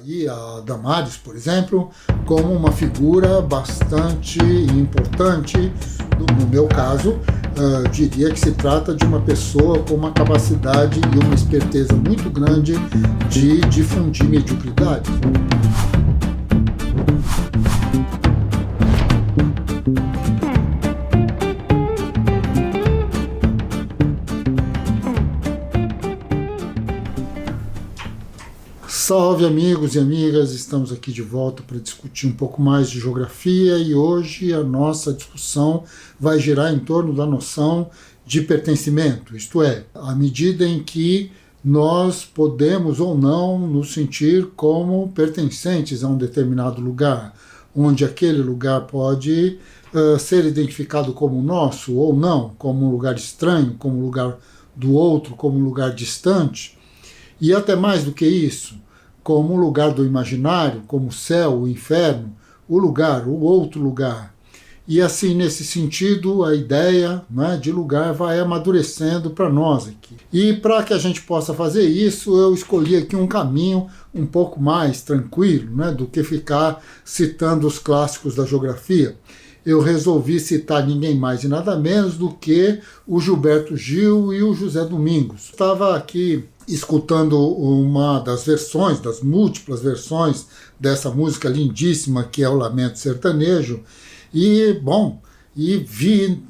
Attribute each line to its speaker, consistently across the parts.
Speaker 1: aí a Damares, por exemplo, como uma figura bastante importante. No meu caso, diria que se trata de uma pessoa com uma capacidade e uma esperteza muito grande de difundir mediocridade. Salve amigos e amigas, estamos aqui de volta para discutir um pouco mais de geografia e hoje a nossa discussão vai girar em torno da noção de pertencimento, isto é, à medida em que nós podemos ou não nos sentir como pertencentes a um determinado lugar, onde aquele lugar pode ser identificado como nosso ou não, como um lugar estranho, como um lugar do outro, como um lugar distante, e até mais do que isso, como um lugar do imaginário, como o céu, o inferno, o lugar, o outro lugar. E assim, nesse sentido, a ideia, né, de lugar vai amadurecendo para nós aqui. E para que a gente possa fazer isso, eu escolhi aqui um caminho um pouco mais tranquilo, né, do que ficar citando os clássicos da geografia. Eu resolvi citar ninguém mais e nada menos do que o Gilberto Gil e o José Domingos. Estava aqui escutando uma das versões, das múltiplas versões dessa música lindíssima que é o Lamento Sertanejo, e vi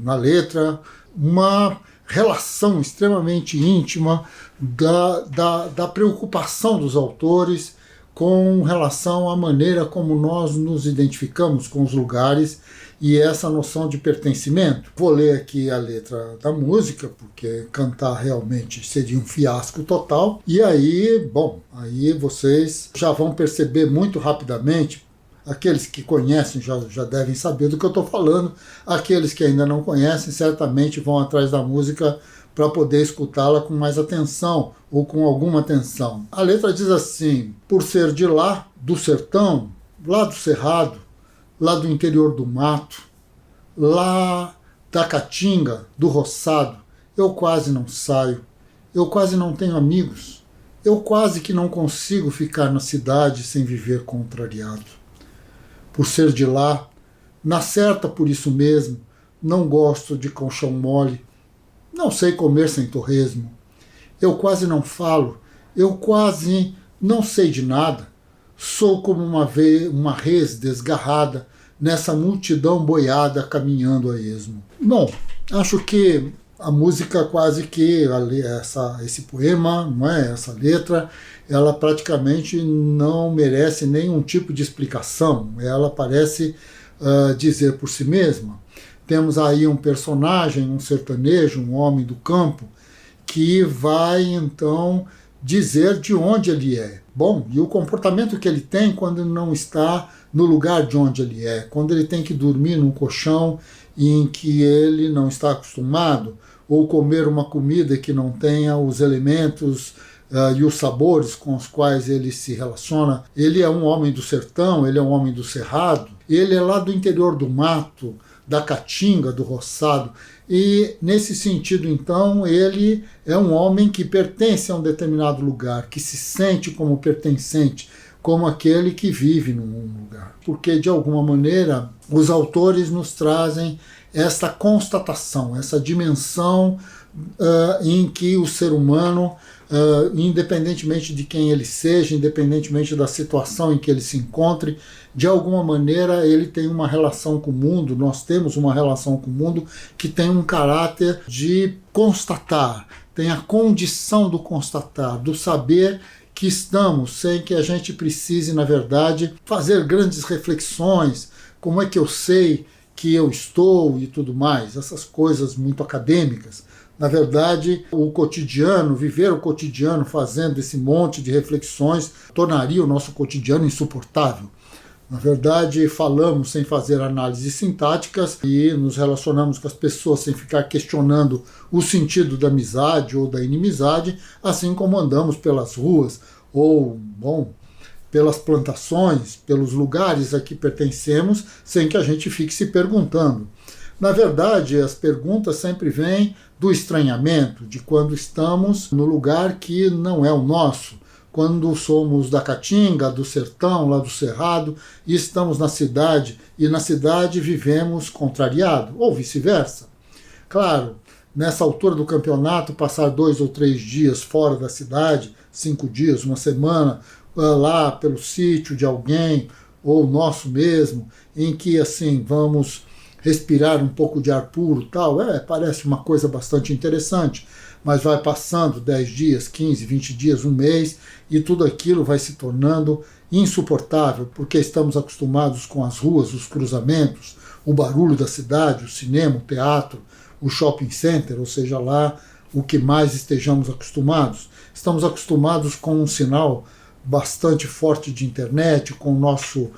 Speaker 1: na letra uma relação extremamente íntima da preocupação dos autores com relação à maneira como nós nos identificamos com os lugares e essa noção de pertencimento. Vou ler aqui a letra da música, porque cantar realmente seria um fiasco total. E aí, aí vocês já vão perceber muito rapidamente, aqueles que conhecem já devem saber do que eu estou falando, aqueles que ainda não conhecem certamente vão atrás da música para poder escutá-la com mais atenção ou com alguma atenção. A letra diz assim: por ser de lá, do sertão, lá do cerrado, lá do interior do mato, lá da caatinga, do roçado, eu quase não saio, eu quase não tenho amigos, eu quase que não consigo ficar na cidade sem viver contrariado. Por ser de lá, na certa por isso mesmo, não gosto de colchão mole, não sei comer sem torresmo, eu quase não falo, eu quase não sei de nada, sou como uma res desgarrada nessa multidão boiada caminhando a esmo. Bom, acho que a música quase que, esse poema, não é? Essa letra, ela praticamente não merece nenhum tipo de explicação. Ela parece dizer por si mesma. Temos aí um personagem, um sertanejo, um homem do campo, que vai então dizer de onde ele é. Bom, e o comportamento que ele tem quando não está no lugar de onde ele é, quando ele tem que dormir num colchão em que ele não está acostumado, ou comer uma comida que não tenha os elementos e os sabores com os quais ele se relaciona. Ele é um homem do sertão, ele é um homem do cerrado, ele é lá do interior do mato, da caatinga, do roçado, e nesse sentido então ele é um homem que pertence a um determinado lugar, que se sente como pertencente, como aquele que vive num lugar. Porque de alguma maneira os autores nos trazem essa constatação, essa dimensão em que o ser humano, independentemente de quem ele seja, independentemente da situação em que ele se encontre, de alguma maneira ele tem uma relação com o mundo, nós temos uma relação com o mundo que tem um caráter de constatar, tem a condição do constatar, do saber que estamos, sem que a gente precise, na verdade, fazer grandes reflexões, como é que eu sei que eu estou e tudo mais, essas coisas muito acadêmicas. Na verdade, o cotidiano, viver o cotidiano fazendo esse monte de reflexões, tornaria o nosso cotidiano insuportável. Na verdade, falamos sem fazer análises sintáticas e nos relacionamos com as pessoas sem ficar questionando o sentido da amizade ou da inimizade, assim como andamos pelas ruas ou, pelas plantações, pelos lugares a que pertencemos, sem que a gente fique se perguntando. Na verdade, as perguntas sempre vêm do estranhamento, de quando estamos no lugar que não é o nosso, quando somos da Caatinga, do sertão, lá do Cerrado, e estamos na cidade, e na cidade vivemos contrariado, ou vice-versa. Claro, nessa altura do campeonato, passar 2 ou 3 dias fora da cidade, 5 dias, uma semana, lá pelo sítio de alguém, ou nosso mesmo, em que assim vamos respirar um pouco de ar puro, tal, parece uma coisa bastante interessante, mas vai passando 10 dias, 15, 20 dias, um mês, e tudo aquilo vai se tornando insuportável, porque estamos acostumados com as ruas, os cruzamentos, o barulho da cidade, o cinema, o teatro, o shopping center, ou seja lá, o que mais estejamos acostumados. Estamos acostumados com um sinal bastante forte de internet, com o nosso,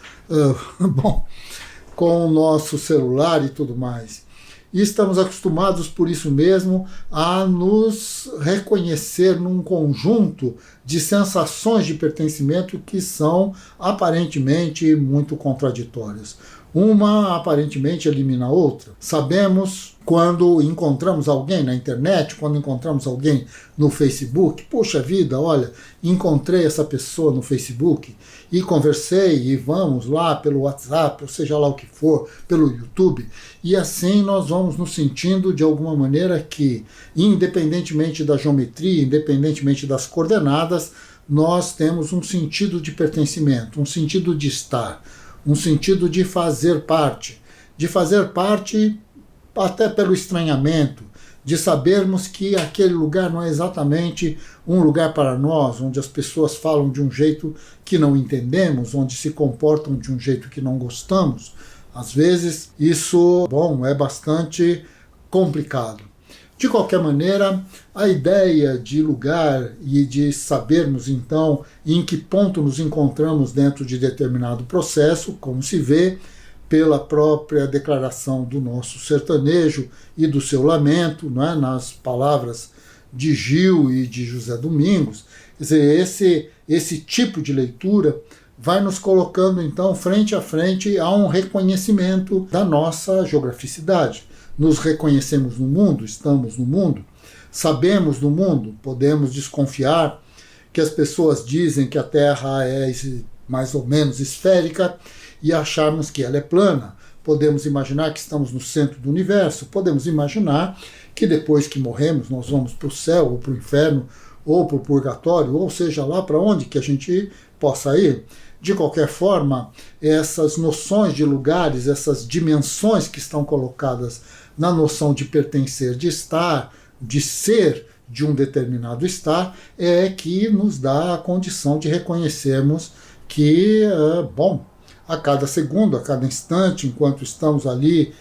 Speaker 1: com o nosso celular e tudo mais. E estamos acostumados, por isso mesmo, a nos reconhecer num conjunto de sensações de pertencimento que são aparentemente muito contraditórias. Uma aparentemente elimina a outra. Sabemos quando encontramos alguém na internet, quando encontramos alguém no Facebook, puxa vida, olha, encontrei essa pessoa no Facebook e conversei e vamos lá pelo WhatsApp, ou seja lá o que for, pelo YouTube, e assim nós vamos nos sentindo de alguma maneira que, independentemente da geometria, independentemente das coordenadas, nós temos um sentido de pertencimento, um sentido de estar, um sentido de fazer parte até pelo estranhamento, de sabermos que aquele lugar não é exatamente um lugar para nós, onde as pessoas falam de um jeito que não entendemos, onde se comportam de um jeito que não gostamos. Às vezes isso, é bastante complicado. De qualquer maneira, a ideia de lugar e de sabermos então em que ponto nos encontramos dentro de determinado processo, como se vê pela própria declaração do nosso sertanejo e do seu lamento, não é? Nas palavras de Gil e de José Domingos. Quer dizer, esse tipo de leitura vai nos colocando então frente a frente a um reconhecimento da nossa geograficidade. Nos reconhecemos no mundo, estamos no mundo, sabemos do mundo, podemos desconfiar que as pessoas dizem que a Terra é mais ou menos esférica e acharmos que ela é plana. Podemos imaginar que estamos no centro do universo, podemos imaginar que depois que morremos nós vamos para o céu, ou para o inferno, ou para o purgatório, ou seja lá para onde que a gente possa ir. De qualquer forma, essas noções de lugares, essas dimensões que estão colocadas na noção de pertencer, de estar, de ser de um determinado estar, é que nos dá a condição de reconhecermos que, a cada segundo, a cada instante, enquanto estamos ali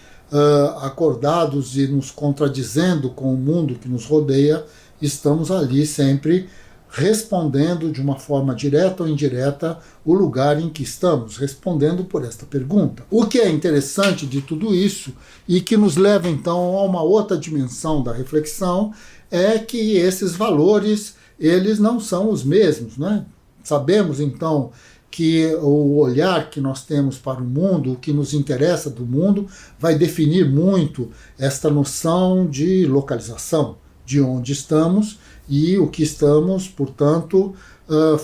Speaker 1: acordados e nos contradizendo com o mundo que nos rodeia, estamos ali sempre respondendo de uma forma direta ou indireta o lugar em que estamos, respondendo por esta pergunta. O que é interessante de tudo isso e que nos leva então a uma outra dimensão da reflexão é que esses valores, eles não são os mesmos, né? Sabemos então que o olhar que nós temos para o mundo, o que nos interessa do mundo, vai definir muito esta noção de localização, de onde estamos e o que estamos, portanto,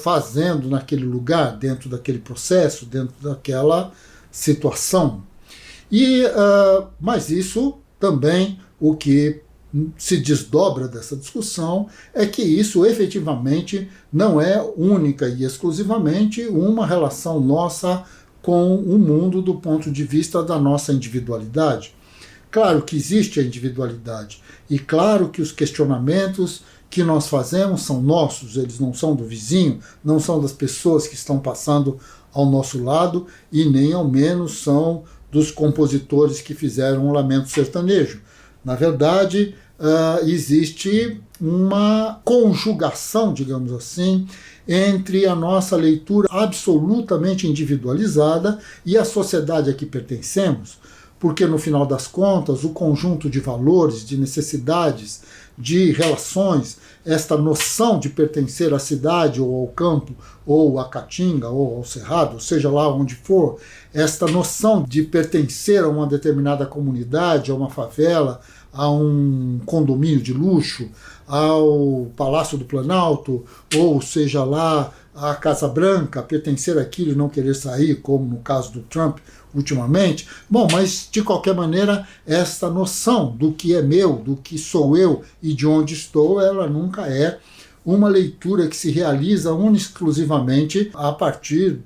Speaker 1: fazendo naquele lugar, dentro daquele processo, dentro daquela situação. Mas isso também, o que se desdobra dessa discussão é que isso efetivamente não é única e exclusivamente uma relação nossa com o mundo do ponto de vista da nossa individualidade. Claro que existe a individualidade e claro que os questionamentos que nós fazemos são nossos, eles não são do vizinho, não são das pessoas que estão passando ao nosso lado e nem ao menos são dos compositores que fizeram o Lamento Sertanejo. Na verdade, existe uma conjugação, digamos assim, entre a nossa leitura absolutamente individualizada e a sociedade a que pertencemos, porque no final das contas o conjunto de valores, de necessidades, de relações, esta noção de pertencer à cidade ou ao campo, ou à Caatinga, ou ao Cerrado, seja lá onde for, esta noção de pertencer a uma determinada comunidade, a uma favela, a um condomínio de luxo, ao Palácio do Planalto, ou seja lá, à Casa Branca, pertencer àquilo e não querer sair, como no caso do Trump ultimamente. Bom, mas de qualquer maneira, esta noção do que é meu, do que sou eu e de onde estou, ela nunca é uma leitura que se realiza exclusivamente a partir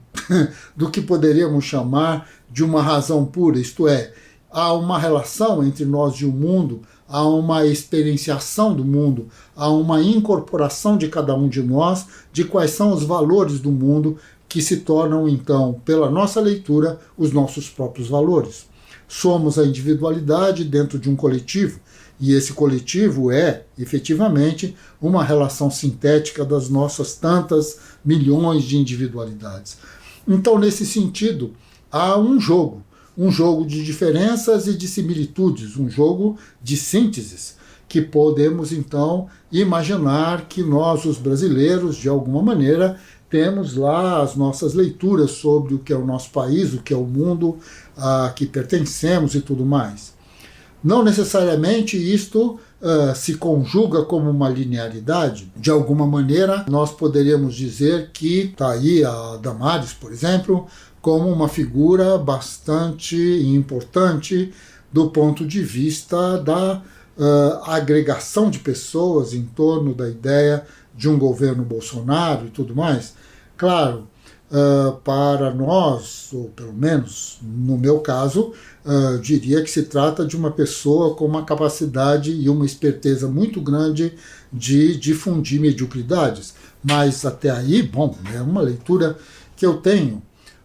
Speaker 1: do que poderíamos chamar de uma razão pura, isto é, há uma relação entre nós e o mundo, há uma experienciação do mundo, há uma incorporação de cada um de nós de quais são os valores do mundo que se tornam, então, pela nossa leitura, os nossos próprios valores. Somos a individualidade dentro de um coletivo, e esse coletivo é, efetivamente, uma relação sintética das nossas tantas milhões de individualidades. Então, nesse sentido, há um jogo de diferenças e de similitudes, um jogo de sínteses, que podemos, então, imaginar que nós, os brasileiros, de alguma maneira, temos lá as nossas leituras sobre o que é o nosso país, o que é o mundo a que pertencemos e tudo mais. Não necessariamente isto se conjuga como uma linearidade. De alguma maneira, nós poderíamos dizer que está aí a Damares, por exemplo, como uma figura bastante importante do ponto de vista da agregação de pessoas em torno da ideia de um governo Bolsonaro e tudo mais. Claro, para nós, ou pelo menos no meu caso, diria que se trata de uma pessoa com uma capacidade e uma esperteza muito grande de difundir mediocridades. Mas até aí, bom, é uma leitura que eu tenho.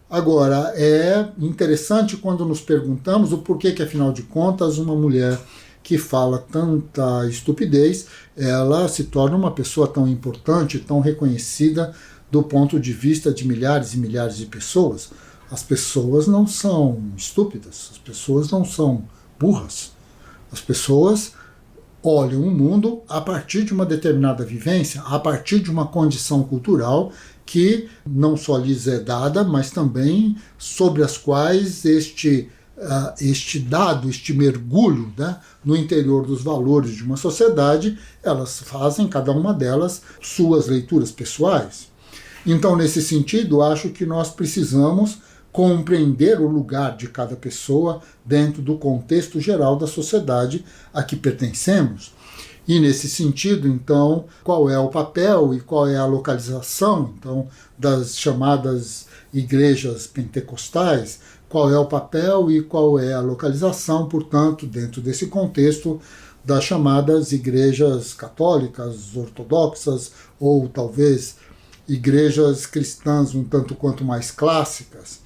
Speaker 1: Agora, é interessante quando nos perguntamos o porquê que, afinal de contas, uma mulher que fala tanta estupidez, ela se torna uma pessoa tão importante, tão reconhecida do ponto de vista de milhares e milhares de pessoas. As pessoas não são estúpidas, as pessoas não são burras. As pessoas olham o mundo a partir de uma determinada vivência, a partir de uma condição cultural que não só lhes é dada, mas também sobre as quais este dado, este mergulho, né, no interior dos valores de uma sociedade, elas fazem, cada uma delas, suas leituras pessoais. Então, nesse sentido, acho que nós precisamos compreender o lugar de cada pessoa dentro do contexto geral da sociedade a que pertencemos. E, nesse sentido, então, qual é o papel e qual é a localização, então, das chamadas igrejas pentecostais, qual é o papel e qual é a localização, portanto, dentro desse contexto das chamadas igrejas católicas, ortodoxas ou talvez igrejas cristãs um tanto quanto mais clássicas.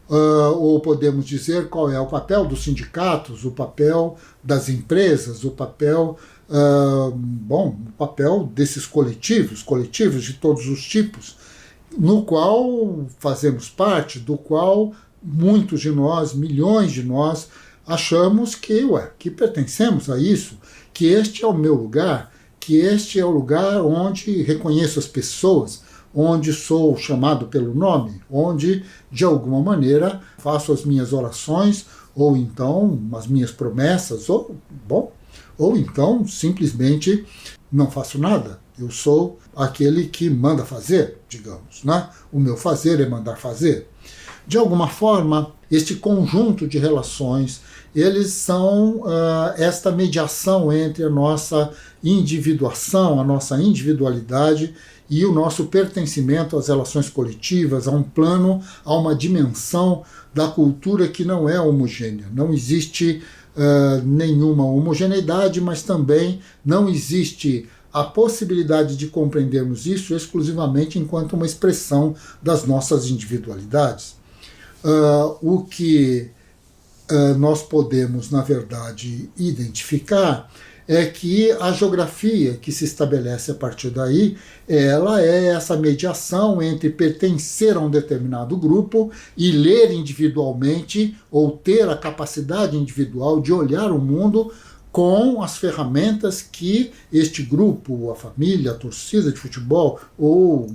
Speaker 1: Ou podemos dizer qual é o papel dos sindicatos, o papel das empresas, o papel, o papel desses coletivos de todos os tipos, no qual fazemos parte, do qual muitos de nós, milhões de nós, achamos que pertencemos a isso, que este é o meu lugar, que este é o lugar onde reconheço as pessoas, onde sou chamado pelo nome, onde, de alguma maneira, faço as minhas orações, ou então as minhas promessas, ou então simplesmente não faço nada. Eu sou aquele que manda fazer, digamos, né? O meu fazer é mandar fazer. De alguma forma, este conjunto de relações, eles são esta mediação entre a nossa individuação, a nossa individualidade e o nosso pertencimento às relações coletivas, a um plano, a uma dimensão da cultura que não é homogênea. Não existe nenhuma homogeneidade, mas também não existe a possibilidade de compreendermos isso exclusivamente enquanto uma expressão das nossas individualidades. O que nós podemos, na verdade, identificar é que a geografia que se estabelece a partir daí, ela é essa mediação entre pertencer a um determinado grupo e ler individualmente ou ter a capacidade individual de olhar o mundo com as ferramentas que este grupo, a família, a torcida de futebol ou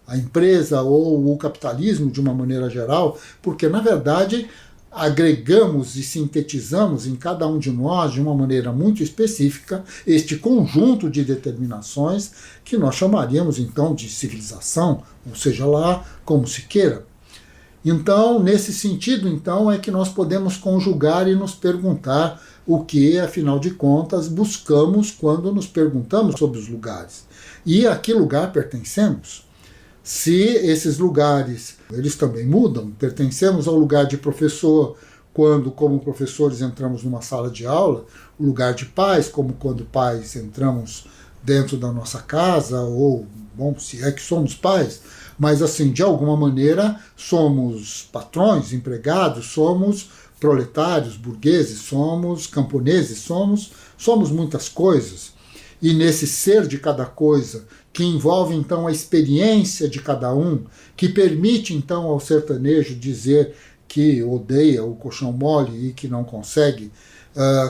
Speaker 1: a empresa ou o capitalismo de uma maneira geral, porque na verdade agregamos e sintetizamos em cada um de nós, de uma maneira muito específica, este conjunto de determinações que nós chamaríamos então de civilização, ou seja lá como se queira. Então, nesse sentido, então, é que nós podemos conjugar e nos perguntar o que, afinal de contas, buscamos quando nos perguntamos sobre os lugares. E a que lugar pertencemos? Se esses lugares, eles também mudam, pertencemos ao lugar de professor quando, como professores, entramos numa sala de aula, o lugar de pais, como quando pais entramos dentro da nossa casa, ou, bom, se é que somos pais, mas assim, de alguma maneira, somos patrões, empregados, somos proletários, burgueses, somos camponeses, somos muitas coisas. E nesse ser de cada coisa, que envolve então a experiência de cada um, que permite então ao sertanejo dizer que odeia o colchão mole e que não consegue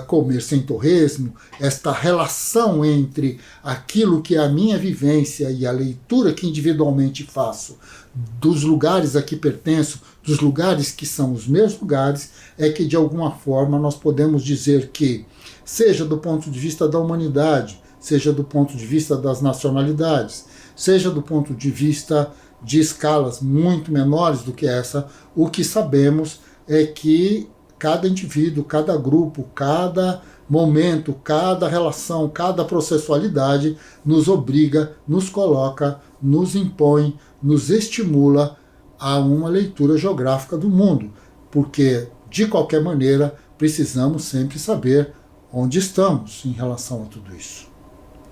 Speaker 1: comer sem torresmo, esta relação entre aquilo que é a minha vivência e a leitura que individualmente faço dos lugares a que pertenço, dos lugares que são os meus lugares, é que de alguma forma nós podemos dizer que, seja do ponto de vista da humanidade, seja do ponto de vista das nacionalidades, seja do ponto de vista de escalas muito menores do que essa, o que sabemos é que cada indivíduo, cada grupo, cada momento, cada relação, cada processualidade nos obriga, nos coloca, nos impõe, nos estimula a uma leitura geográfica do mundo, porque, de qualquer maneira, precisamos sempre saber onde estamos em relação a tudo isso.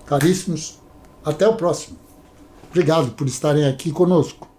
Speaker 1: Caríssimos, até o próximo. Obrigado por estarem aqui conosco.